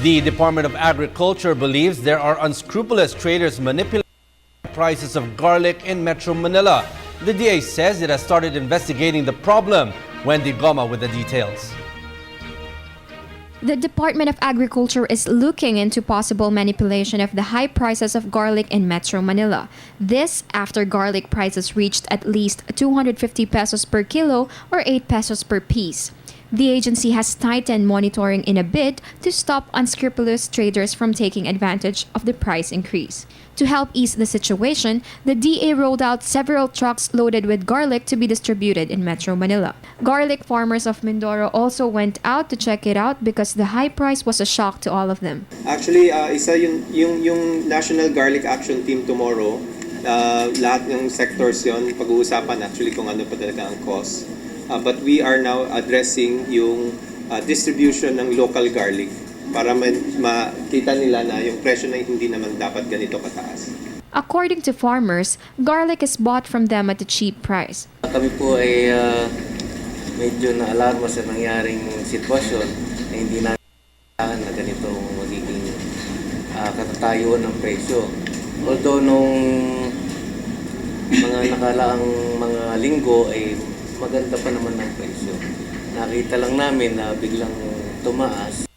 The Department of Agriculture believes there are unscrupulous traders manipulating prices of garlic in Metro Manila. The DA says it has started investigating the problem. Wendy Goma with the details. The Department of Agriculture is looking into possible manipulation of the high prices of garlic in Metro Manila. This after garlic prices reached at least 250 pesos per kilo or 8 pesos per piece. The agency has tightened monitoring in a bid to stop unscrupulous traders from taking advantage of the price increase. To help ease the situation, the DA rolled out several trucks loaded with garlic to be distributed in Metro Manila. Garlic farmers of Mindoro also went out to check it out because the high price was a shock to all of them. Actually, isa yung National Garlic Action Team tomorrow, lahat ng sectors yon pag-uusapan actually kung ano pa talaga ang cost. But we are now addressing yung distribution ng local garlic para makita nila na yung presyo na hindi naman dapat ganito kataas. According to farmers, garlic is bought from them at a cheap price. Kami po ay medyo na-alarma sa nangyaring sitwasyon na hindi natin na ganito magiging katatayuan ng presyo. Although nung mga nakalaang mga linggo ay maganda pa naman ang presyo. Nakita lang namin na biglang tumaas.